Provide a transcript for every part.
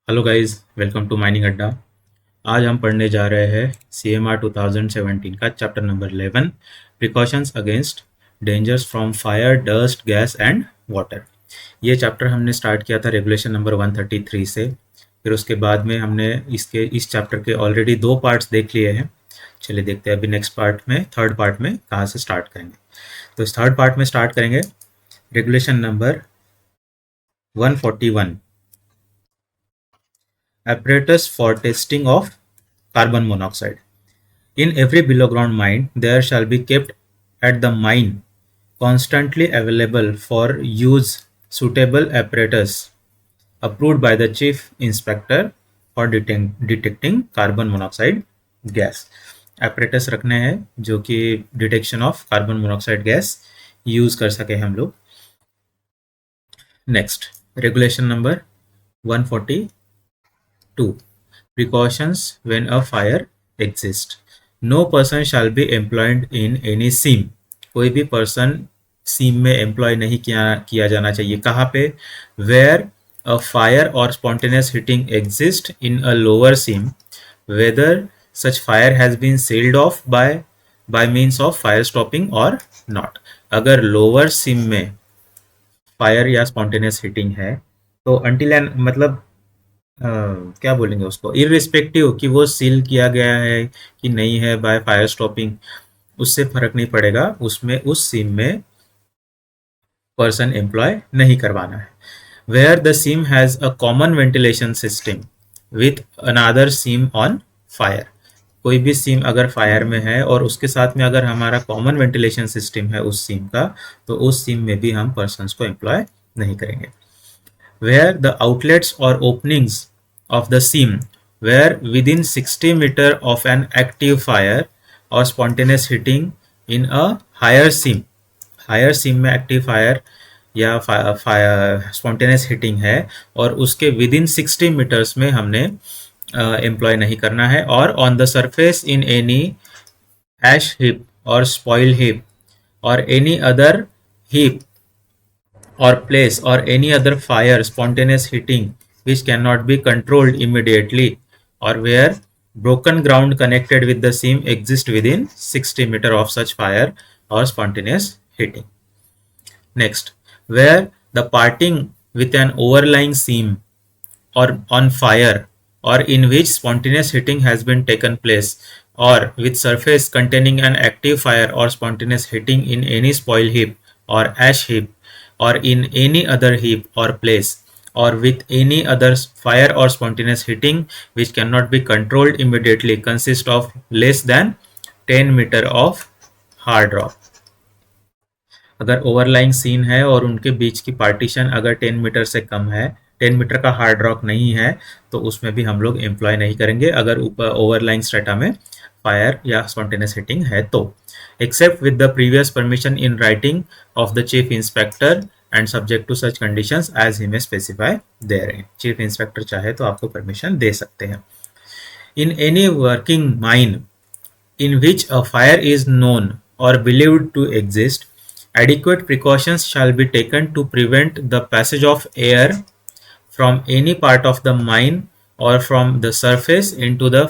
Hello guys, welcome to mining Adda. आज हम पढ़ने जा रहे हैं CMR 2017 का chapter number 11, precautions against dangers from fire, dust, gas and water. ये चैप्टर हमने स्टार्ट किया था रेगुलेशन नंबर 133 से। फिर उसके बाद में हमने इस चैप्टर के ऑलरेडी दो पार्ट्स देख लिए हैं। चलिए देखते हैं अभी नेक्स्ट पार्ट में, थर्ड पार्ट में कहाँ से स्टार्ट करेंगे। तो इस थर्ड पार्ट में स्टार्ट करेंगे regulation number 141, apparatus for testing of carbon monoxide. In every below ground mine, there shall be kept at the mine constantly available for use suitable apparatus approved by the chief inspector for detecting carbon monoxide gas. apparatus रखने हैं जो कि detection of carbon monoxide gas use कर सके हम लोग। Next, regulation number 142, precautions when a fire exists. No person shall be employed in any seam. कोई भी पर्सन सीम में एम्प्लॉय नहीं किया जाना चाहिए। कहाँ पे? वेयर अ फायर और spontaneous heating exist in a lower seam, whether such fire has been sealed off by means of fire stopping or not. अगर लोअर सीम में फायर या स्पॉन्टेनियस हीटिंग है तो अंटिल एंड मतलब क्या बोलेंगे उसको, इररिस्पेक्टिव कि वो सील किया गया है कि नहीं है बाय फायर स्टॉपिंग, उससे फर्क नहीं पड़ेगा। उसमें उस सीम में पर्सन एम्प्लॉय नहीं करवाना है। Where the seam has a common ventilation system with another seam on fire. कोई भी सीम अगर फायर में है और उसके साथ में अगर हमारा कॉमन वेंटिलेशन सिस्टम है उस सीम का, तो उस सीम में भी हम पर्सन को एम्प्लॉय नहीं करेंगे। where the outlets or openings of the seam were within 60 meter of an active fire or spontaneous heating in a higher seam. Higher seam में एक्टिव फायर या स्पॉन्टेनियस हीटिंग है और उसके विद इन 60 मीटर्स में हमने employ नहीं करना है। और on the surface in any ash heap or spoil heap or any other heap or place or any other fire spontaneous heating which cannot be controlled immediately, or where broken ground connected with the seam exist within 60 meter of such fire or spontaneous heating. Next, where the parting with an overlying seam or on fire or in which spontaneous heating has been taken place, or with surface containing an active fire or spontaneous heating in any spoil heap or ash heap or in any other heap or place, or with any other fire or spontaneous heating which cannot be controlled immediately, consist of less than 10 meter of hard rock. अगर overlying scene है और उनके बीच की partition अगर 10 metre से कम है, 10 metre का hard rock नहीं है, तो उसमें भी हम लोग एम्प्लॉय नहीं करेंगे अगर ऊपर ओवरलाइंग स्ट्रेटा में फायर या स्पॉन्टेनियस हीटिंग है तो, except with the previous permission in writing of the chief inspector and subject to such conditions as he may specify there. Chief inspector चाहे तो आपको परमिशन दे सकते हैं। In any working mine in which a fire is known or believed to exist, adequate precautions shall be taken to prevent the passage of air from any part of the mine or from the surface into the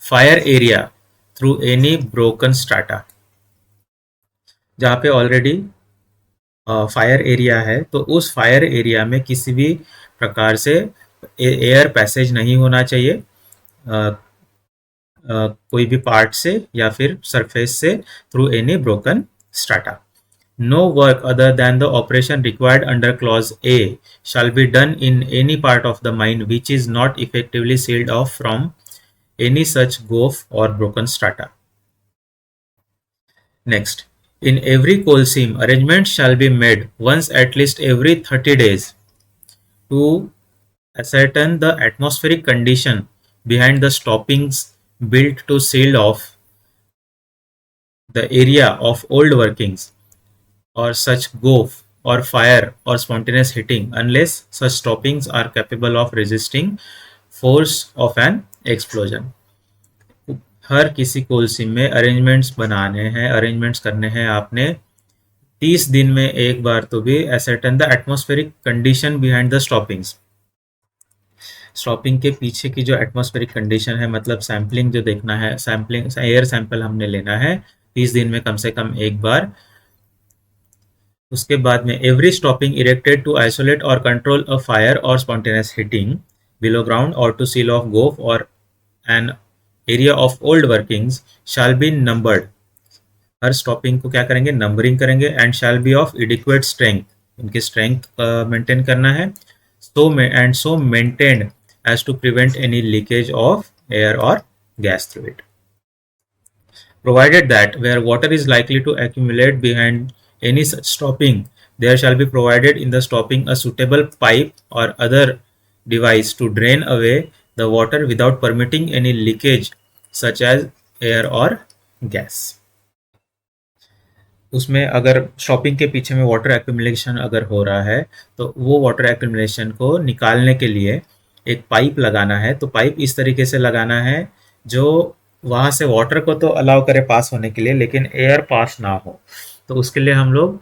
fire area through any broken strata. जहाँ पे already fire area है तो उस fire area में किसी भी प्रकार से एयर पैसेज नहीं होना चाहिए, कोई भी पार्ट से या फिर सरफेस से, through any broken strata. No work other than the operation required under clause A shall be done in any part of the mine which is not effectively sealed off from any such gouge or broken strata. Next, in every coal seam, arrangements shall be made once at least every 30 days to ascertain the atmospheric condition behind the stoppings built to seal off the area of old workings or such gouge or fire or spontaneous heating unless such stoppings are capable of resisting force of an explosion. हर किसी कोल सीम में arrangements बनाने हैं, arrangements करने हैं आपने 30 दिन में एक बार तो भी ascertain the atmospheric condition behind the stoppings. Stopping के पीछे की जो एटमॉस्फेरिक कंडीशन है, मतलब सैम्पलिंग जो देखना है, सैम्पलिंग एयर सैंपल हमने लेना है 30 दिन में कम से कम एक बार। उसके बाद में every stopping erected to isolate और कंट्रोल अ फायर और स्पॉन्टेनियस हीटिंग बिलो ग्राउंड और टू सील ऑफ गोफ और an area of old workings shall be numbered. हर स्टॉपिंग को क्या करेंगे, नंबरिंग करेंगे। And shall be of adequate strength, उनकी स्ट्रेंथ मेंटेन करना है। So maintained as to prevent any leakage of air और gas through it. Provided that where water is likely to accumulate behind any such stopping, there shall be provided in the stopping a suitable pipe or other device to drain away the water without permitting any leakage such as air or gas. उसमें अगर shopping के पीछे में water accumulation अगर हो रहा है तो वो वाटर एक्यूमुलेशन को निकालने के लिए एक पाइप लगाना है। तो पाइप इस तरीके से लगाना है जो वहाँ से वाटर को तो अलाउ करे पास होने के लिए, लेकिन एयर पास ना हो। तो उसके लिए हम लोग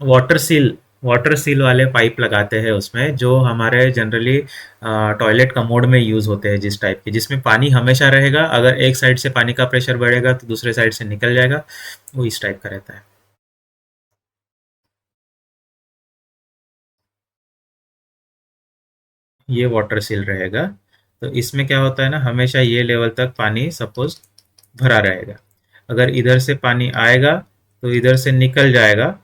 वाटर सील वाले पाइप लगाते हैं उसमें, जो हमारे जनरली टॉयलेट कमोड में यूज़ होते हैं, जिस टाइप के, जिसमें पानी हमेशा रहेगा। अगर एक साइड से पानी का प्रेशर बढ़ेगा तो दूसरे साइड से निकल जाएगा, वो इस टाइप का रहता है। ये वाटर सील रहेगा। तो इसमें क्या होता है ना, हमेशा ये लेवल तक पानी सपोज भरा रहेगा। अगर इधर से पानी आएगा तो इधर से निकल जाएगा,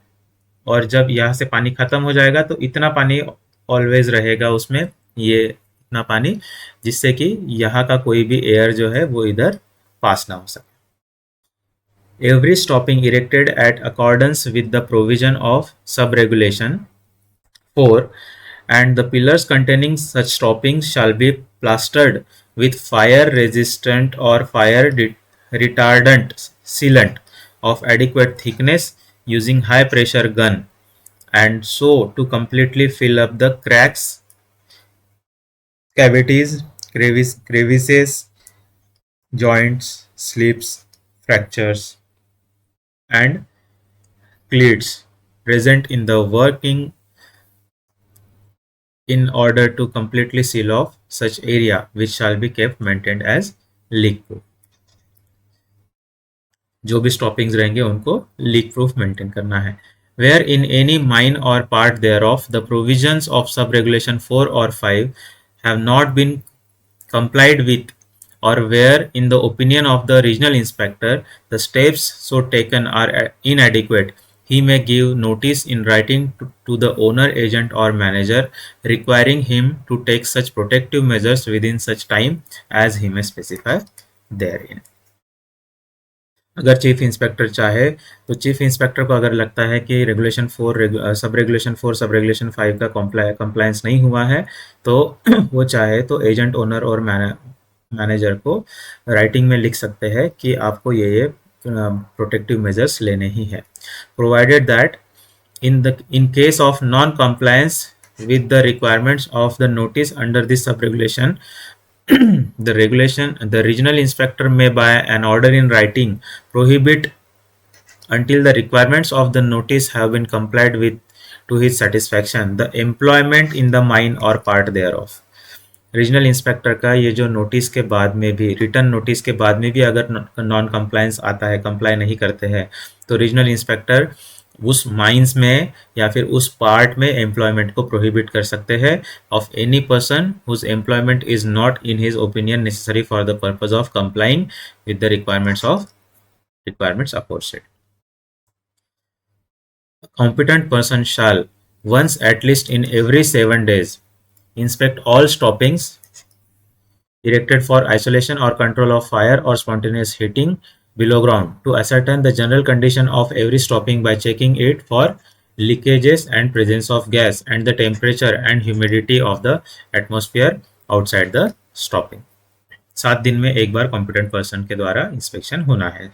और जब यहाँ से पानी खत्म हो जाएगा तो इतना पानी ऑलवेज रहेगा उसमें, ये इतना पानी, जिससे कि यहाँ का कोई भी एयर जो है वो इधर पास ना हो सके। Every stopping erected at accordance with the provision of sub regulation 4 and the pillars containing such stoppings shall be plastered with fire resistant or fire retardant sealant of adequate thickness using high pressure gun, and so to completely fill up the cracks, cavities, crevices, joints, slips, fractures and cleats present in the working, in order to completely seal off such area, which shall be kept maintained as leak proof. जो भी स्टॉपिंग्स रहेंगे उनको leak proof maintain करना है। Where in any mine or part thereof the provisions of sub regulation 4 or 5 have not been complied with, or where in the opinion of the regional inspector the steps so taken are inadequate, he may give notice in writing to the owner, agent or manager, requiring him to take such protective measures within such time as he may specify therein. अगर chief inspector चाहे तो chief inspector को अगर लगता है कि regulation 4 sub regulation 5 का compliance नहीं हुआ है, तो वो चाहे तो एजेंट, ओनर और मैनेजर को राइटिंग में लिख सकते हैं कि आपको ये प्रोटेक्टिव मेजर्स लेने ही है। Provided that in case of non-compliance with the requirements of the notice under this sub-regulation, the regional inspector may by an order in writing prohibit until the requirements of the notice have been complied with to his satisfaction the employment in the mine or part thereof. Regional inspector का ये जो notice के बाद में भी, return notice के बाद में भी अगर नॉन कंप्लायंस आता है, कंप्लाई नहीं करते हैं, तो रीजनल इंस्पेक्टर उस माइंस में या फिर उस पार्ट में एम्प्लॉयमेंट को प्रोहिबिट कर सकते हैं of any person whose employment is not in his opinion necessary for the purpose of complying with the requirements aforesaid. A competent person shall once at least in every 7 days inspect all stoppings erected for isolation or control of fire or spontaneous heating below ground to ascertain the general condition of every stopping by checking it for leakages and presence of gas and the temperature and humidity of the atmosphere outside the stopping. 7 दिन में एक बार competent person के द्वारा inspection होना है।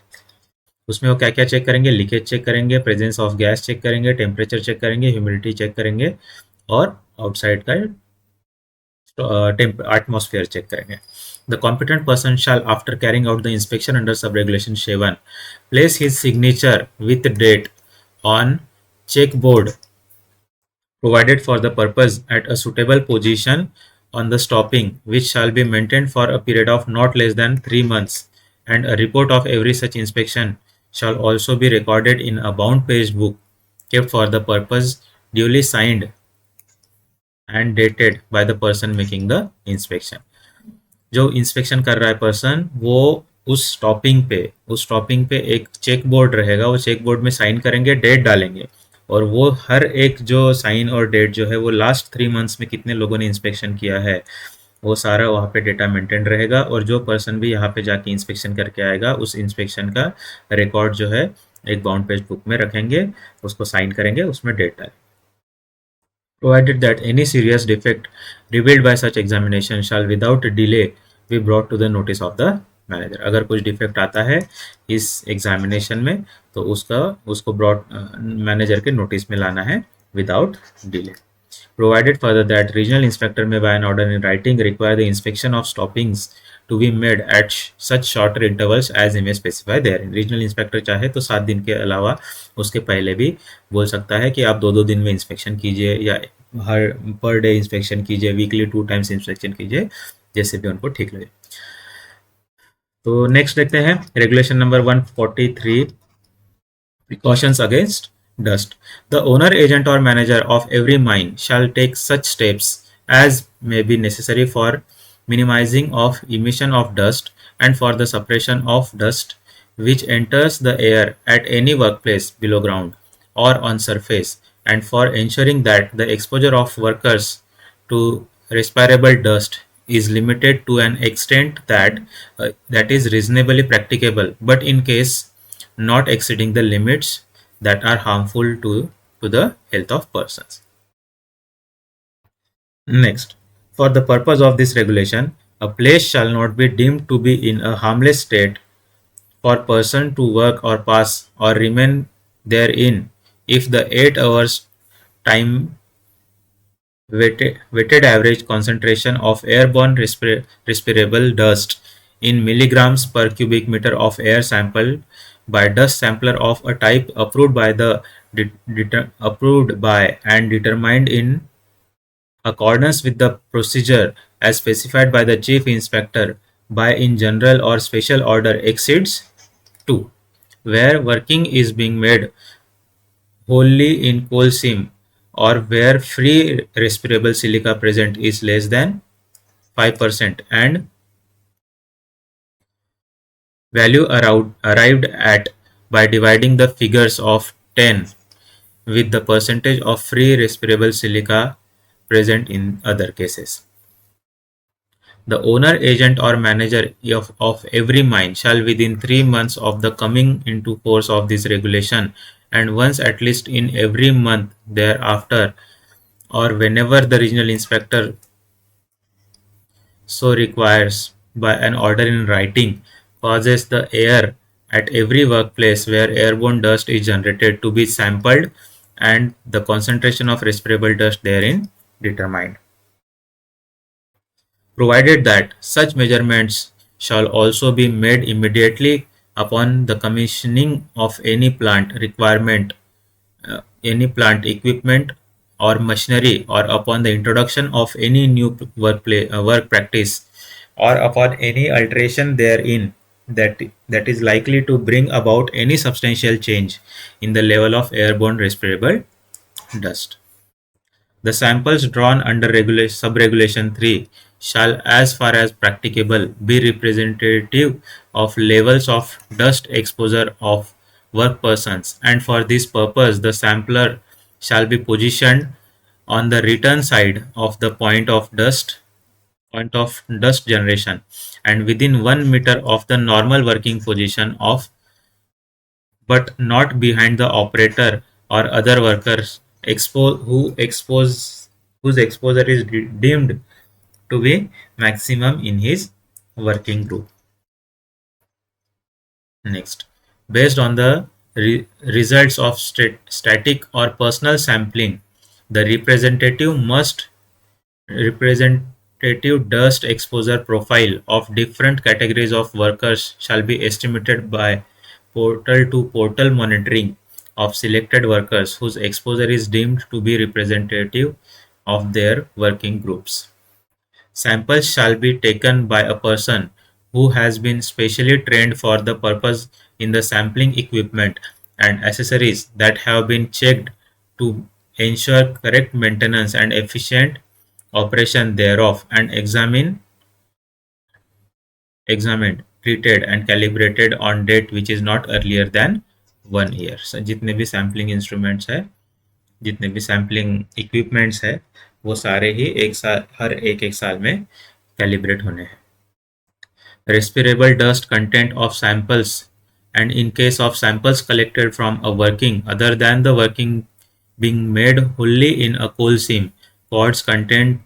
उसमें वो क्या क्या चेक करेंगे, लीकेज चेक करेंगे, प्रेजेंस ऑफ गैस चेक करेंगे, टेम्परेचर चेक करेंगे, ह्यूमिडिटी चेक करेंगे और आउटसाइड का atmosphere check करेंगे. The competent person shall, after carrying out the inspection under sub-regulation 7, place his signature with date on check board provided for the purpose at a suitable position on the stopping, which shall be maintained for a period of not less than 3 months, and a report of every such inspection shall also be recorded in a bound page book kept for the purpose, duly signed and dated by the person making the inspection. जो inspection कर रहा है person, वो उस stopping पे एक check board रहेगा, वो चेक बोर्ड में साइन करेंगे, डेट डालेंगे, और वो हर एक जो साइन और डेट जो है वो लास्ट 3 मंथ्स में कितने लोगों ने इंस्पेक्शन किया है, वो सारा वहाँ पे डेटा मेंटेन रहेगा। और जो पर्सन भी यहाँ पे जाके इंस्पेक्शन करके आएगा, उस इंस्पेक्शन का रिकॉर्ड जो है एक बाउंड पेज बुक में रखेंगे, उसको साइन करेंगे, उसमें डेट डालेंगे। Provided that any serious defect revealed by such examination shall without delay be brought to the notice of the manager. अगर कुछ डिफेक्ट आता है इस एग्जामिनेशन में तो उसको ब्रॉड मैनेजर के नोटिस में लाना है without delay. Provided further that regional inspector may by an order in writing require the inspection of stoppings to be made at such shorter intervals as he may specify therein. Regional inspector चाहे तो 7 दिन के अलावा उसके पहले भी बोल सकता है कि आप 2-2 दिन में इंस्पेक्शन कीजिए, या हर पर डे इंस्पेक्शन कीजिए, वीकली 2 टाइम्स इंस्पेक्शन कीजिए, जैसे भी उनको ठीक लगे. तो नेक्स्ट देखते हैं regulation number 143, precautions against dust. The owner, agent or manager of every mine shall take such steps as may be necessary for minimizing of emission of dust and for the suppression of dust which enters the air at any workplace below ground or on surface, and for ensuring that the exposure of workers to respirable dust is limited to an extent that is reasonably practicable, but in case not exceeding the limits that are harmful to the health of persons. Next, for the purpose of this regulation, a place shall not be deemed to be in a harmless state for person to work or pass or remain therein if the 8 hours time weighted average concentration of airborne respirable dust in milligrams per cubic meter of air sampled by dust sampler of a type approved by and determined in accordance with the procedure as specified by the chief inspector by in general or special order exceeds 2, where working is being made wholly in coal seam, or where free respirable silica present is less than 5% and value arrived at by dividing the figures of 10 with the percentage of free respirable silica present in other cases. The owner, agent or manager of every mine shall within 3 months of the coming into force of this regulation, and once at least in every month thereafter, or whenever the regional inspector so requires by an order in writing, causes the air at every workplace where airborne dust is generated to be sampled and the concentration of respirable dust therein determined. Provided that such measurements shall also be made immediately upon the commissioning of any plant equipment or machinery, or upon the introduction of any new work practice, or upon any alteration therein that is likely to bring about any substantial change in the level of airborne respirable dust. The samples drawn under sub-regulation 3 shall, as far as practicable, be representative of levels of dust exposure of work persons, and for this purpose the sampler shall be positioned on the return side of the point of dust generation, and within 1 meter of the normal working position of, but not behind the operator or other workers whose exposure is deemed to be maximum in his working group. Next, based on the results of static or personal sampling, the representative dust exposure profile of different categories of workers shall be estimated by portal to portal monitoring of selected workers whose exposure is deemed to be representative of their working groups. Samples shall be taken by a person who has been specially trained for the purpose in the sampling equipment and accessories that have been checked to ensure correct maintenance and efficient operation thereof, and examined, treated and calibrated on date which is not earlier than 1 year. So, जितने भी sampling instruments है, जितने भी sampling equipments है, वो सारे ही एक साल, हर एक साल में कैलिब्रेट होने हैं. Respirable dust content of samples, and in case of samples collected from a working other than the working being made wholly in a coal seam, quads content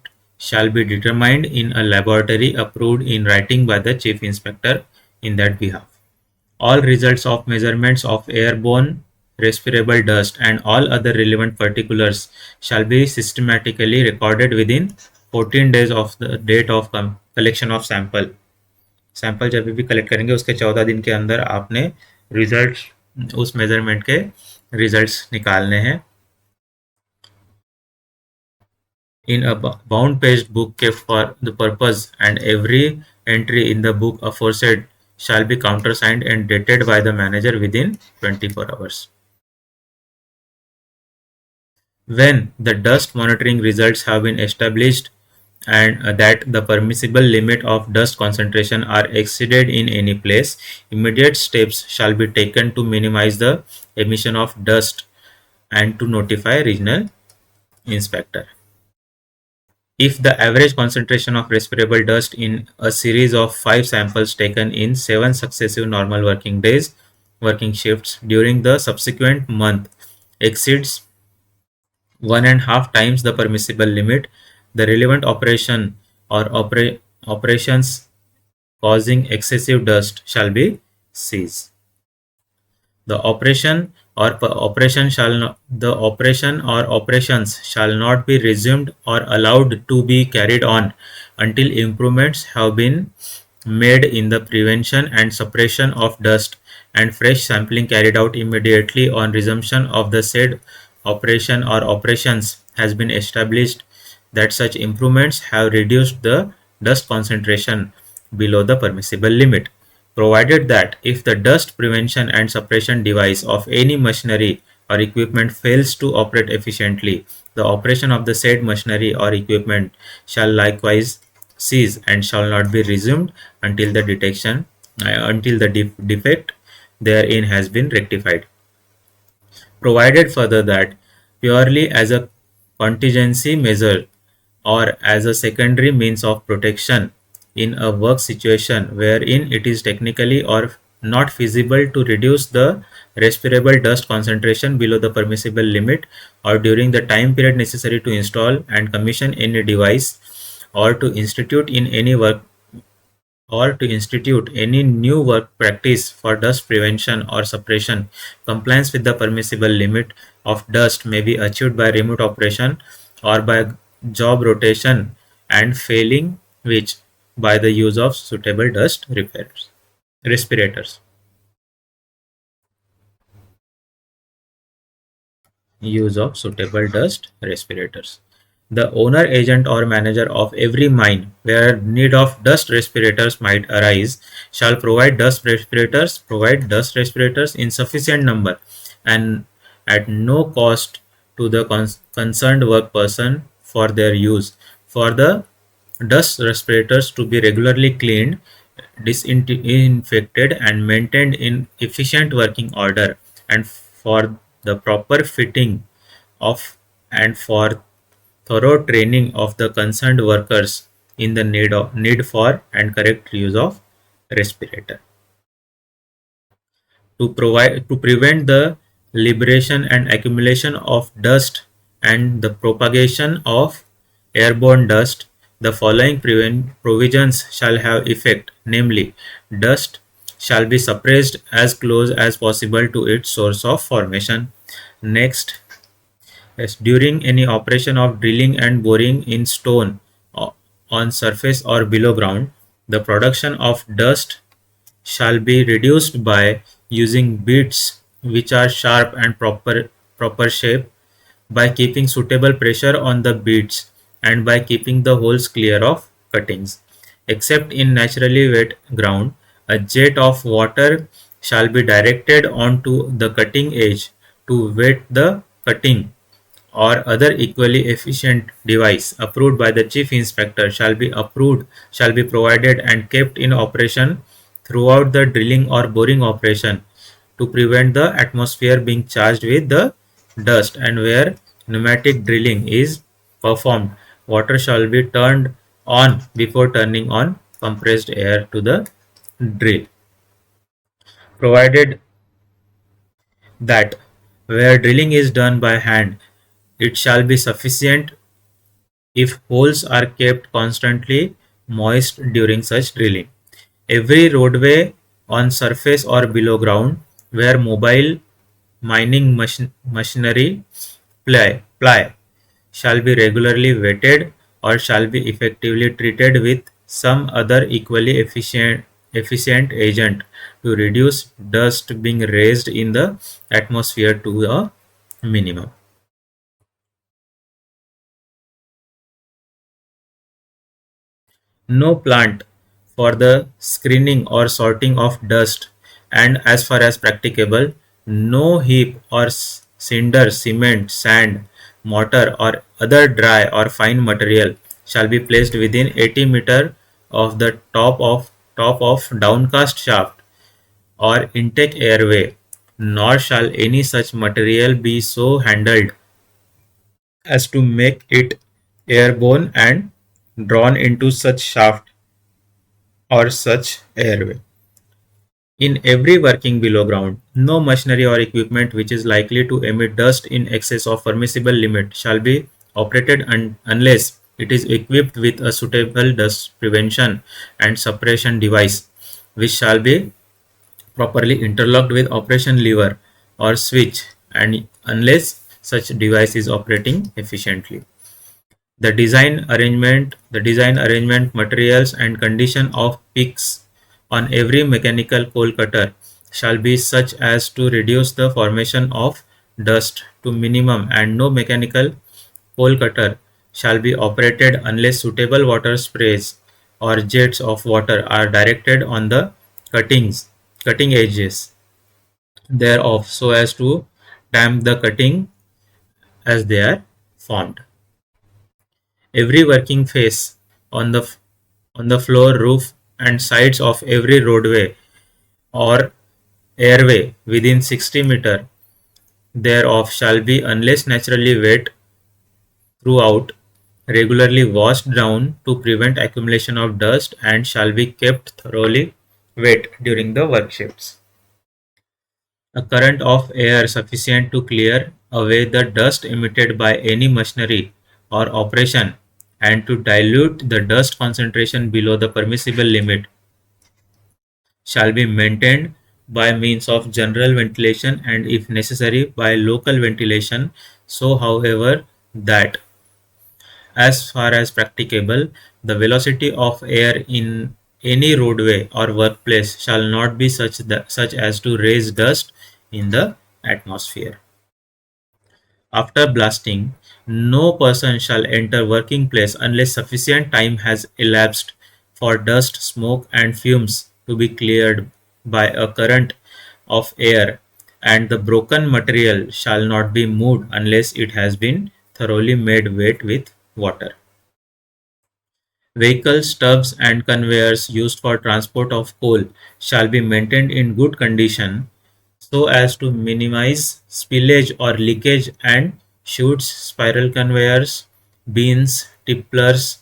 shall be determined in a laboratory approved in writing by the chief inspector in that behalf. All results of measurements of airborne respirable dust and all other relevant particulars shall be systematically recorded within 14 days of the date of collection of sample. Sample जब भी collect करेंगे उसके 14 दिन के अंदर आपने result, उस measurement के रिजल्ट्स निकालने हैं. इन अ बाउंड पेज्ड बुक के for the purpose, and every entry in the book aforesaid shall be countersigned and dated by the manager within 24 hours. When the dust monitoring results have been established and that the permissible limit of dust concentration are exceeded in any place, immediate steps shall be taken to minimize the emission of dust and to notify regional inspector. If the average concentration of respirable dust in a series of 5 samples taken in 7 successive normal working shifts during the subsequent month exceeds 1.5 times the permissible limit, the relevant operation or operations causing excessive dust shall be ceased. The operation or operations shall not be resumed or allowed to be carried on until improvements have been made in the prevention and suppression of dust, and fresh sampling carried out immediately on resumption of the said operation or operations has been established that such improvements have reduced the dust concentration below the permissible limit, provided that if the dust prevention and suppression device of any machinery or equipment fails to operate efficiently, the operation of the said machinery or equipment shall likewise cease and shall not be resumed until the defect therein has been rectified. Provided further that purely as a contingency measure or as a secondary means of protection in a work situation wherein it is technically or not feasible to reduce the respirable dust concentration below the permissible limit, or during the time period necessary to install and commission any device or to institute any new work practice for dust prevention or suppression, compliance with the permissible limit of dust may be achieved by remote operation or by job rotation, and failing which by the use of suitable dust respirators. Use of suitable dust respirators. The owner, agent or manager of every mine where need of dust respirators might arise shall provide dust respirators in sufficient number and at no cost to the concerned work person for their use. For the dust respirators to be regularly cleaned, disinfected and maintained in efficient working order, and for the proper fitting of and for thorough training of the concerned workers in the need for and correct use of respirator. To prevent the liberation and accumulation of dust and the propagation of airborne dust, the following provisions shall have effect, namely, dust shall be suppressed as close as possible to its source of formation. Next, yes, during any operation of drilling and boring in stone on surface or below ground, the production of dust shall be reduced by using bits which are sharp and proper shape, by keeping suitable pressure on the bits, and by keeping the holes clear of cuttings. Except in naturally wet ground, a jet of water shall be directed onto the cutting edge to wet the cutting, or other equally efficient device approved by the chief inspector shall be provided and kept in operation throughout the drilling or boring operation to prevent the atmosphere being charged with the dust. And where pneumatic drilling is performed, water shall be turned on before turning on compressed air to the drill, provided that where drilling is done by hand, it shall be sufficient if holes are kept constantly moist during such drilling. Every roadway on surface or below ground where mobile mining machinery ply shall be regularly wetted or shall be effectively treated with some other equally efficient agent to reduce dust being raised in the atmosphere to a minimum. No plant for the screening or sorting of dust, and as far as practicable, no heap or cinder, cement, sand, mortar or other dry or fine material shall be placed within 80 meter of the top of downcast shaft or intake airway, nor shall any such material be so handled as to make it airborne and drawn into such shaft or such airway. In every working below ground, no machinery or equipment which is likely to emit dust in excess of permissible limit shall be operated unless it is equipped with a suitable dust prevention and suppression device, which shall be properly interlocked with operation lever or switch, and unless such device is operating efficiently. The design arrangement, materials and condition of picks on every mechanical coal cutter shall be such as to reduce the formation of dust to minimum, and no mechanical coal cutter shall be operated unless suitable water sprays or jets of water are directed on the cutting edges thereof so as to damp the cutting as they are formed. Every working face on the floor, roof and sides of every roadway or airway within 60 meter thereof shall be, unless naturally wet throughout, regularly washed down to prevent accumulation of dust, and shall be kept thoroughly wet during the work shifts. A current of air sufficient to clear away the dust emitted by any machinery or operation and to dilute the dust concentration below the permissible limit shall be maintained by means of general ventilation, and if necessary by local ventilation, so however that as far as practicable the velocity of air in any roadway or workplace shall not be such as to raise dust in the atmosphere. After blasting, no person shall enter working place unless sufficient time has elapsed for dust, smoke and fumes to be cleared by a current of air, and the broken material shall not be moved unless it has been thoroughly made wet with water. Vehicles, stubs and conveyors used for transport of coal shall be maintained in good condition so as to minimize spillage or leakage, and chutes, spiral conveyors, beans, tipplers,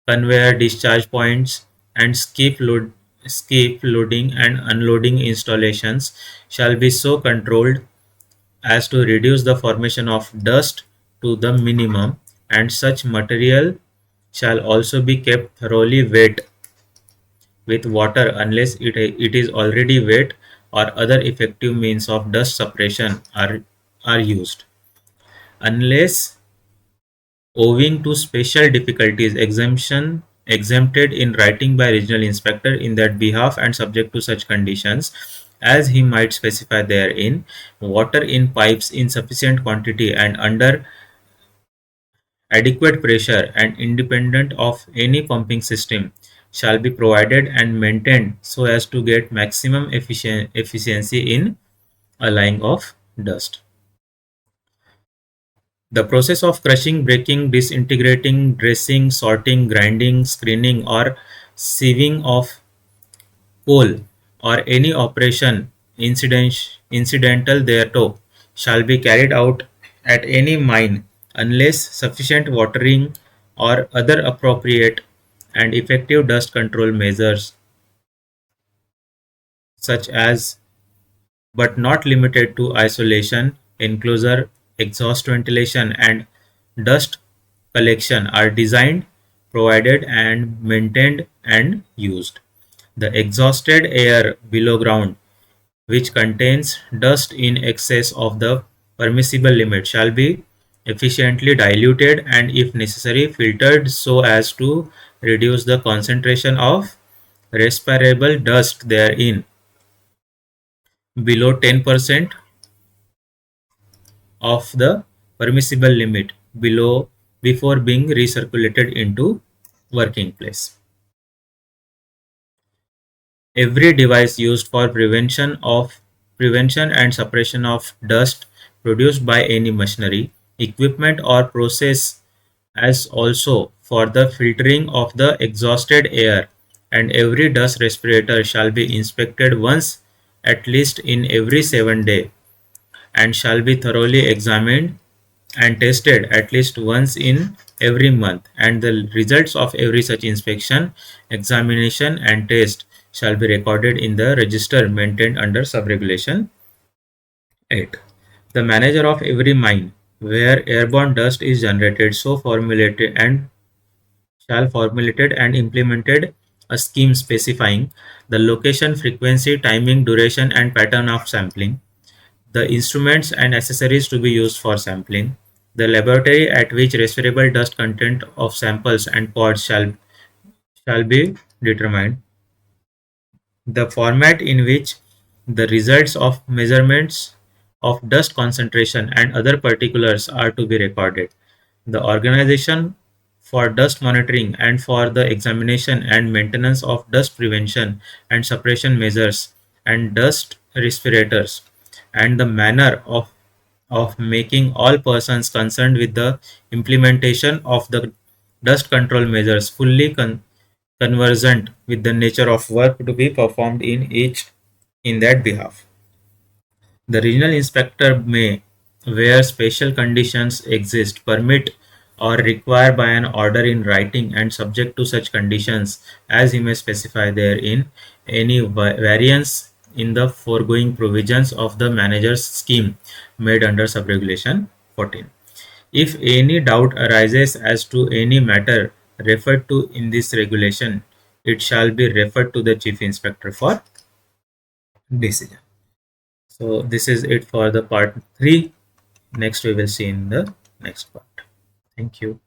conveyor discharge points and skip loading and unloading installations shall be so controlled as to reduce the formation of dust to the minimum, and such material shall also be kept thoroughly wet with water unless it is already wet or other effective means of dust suppression are used. Unless owing to special difficulties, exemption exempted in writing by regional inspector in that behalf and subject to such conditions as he might specify therein, water in pipes in sufficient quantity and under Adequate pressure and independent of any pumping system shall be provided and maintained so as to get maximum efficiency in allaying of dust. The process of crushing, breaking, disintegrating, dressing, sorting, grinding, screening, or sieving of coal or any operation incidental thereto shall be carried out at any mine unless sufficient watering or other appropriate and effective dust control measures such as but not limited to isolation, enclosure, exhaust ventilation and dust collection are designed, provided and maintained and used. The exhausted air below ground which contains dust in excess of the permissible limit shall be efficiently diluted and if necessary filtered so as to reduce the concentration of respirable dust therein below 10% of the permissible limit below before being recirculated into working place. Every device used for prevention and suppression of dust produced by any machinery, equipment or process as also for the filtering of the exhausted air and every dust respirator shall be inspected once at least in every 7 days and shall be thoroughly examined and tested at least once in every month and the results of every such inspection, examination and test shall be recorded in the register maintained under sub-regulation 8. The manager of every mine where airborne dust is generated so formulated and shall formulated and implemented a scheme specifying the location, frequency, timing, duration and pattern of sampling, the instruments and accessories to be used for sampling, the laboratory at which respirable dust content of samples and pods shall be determined, the format in which the results of measurements of dust concentration and other particulars are to be recorded, the organization for dust monitoring and for the examination and maintenance of dust prevention and suppression measures and dust respirators, and the manner of making all persons concerned with the implementation of the dust control measures fully conversant with the nature of work to be performed in each in that behalf. The regional inspector may, where special conditions exist, permit or require by an order in writing and subject to such conditions as he may specify therein, any variance in the foregoing provisions of the manager's scheme made under subregulation 14. If any doubt arises as to any matter referred to in this regulation, it shall be referred to the chief inspector for decision. So this is it for the part 3. Next we will see in the next part. Thank you.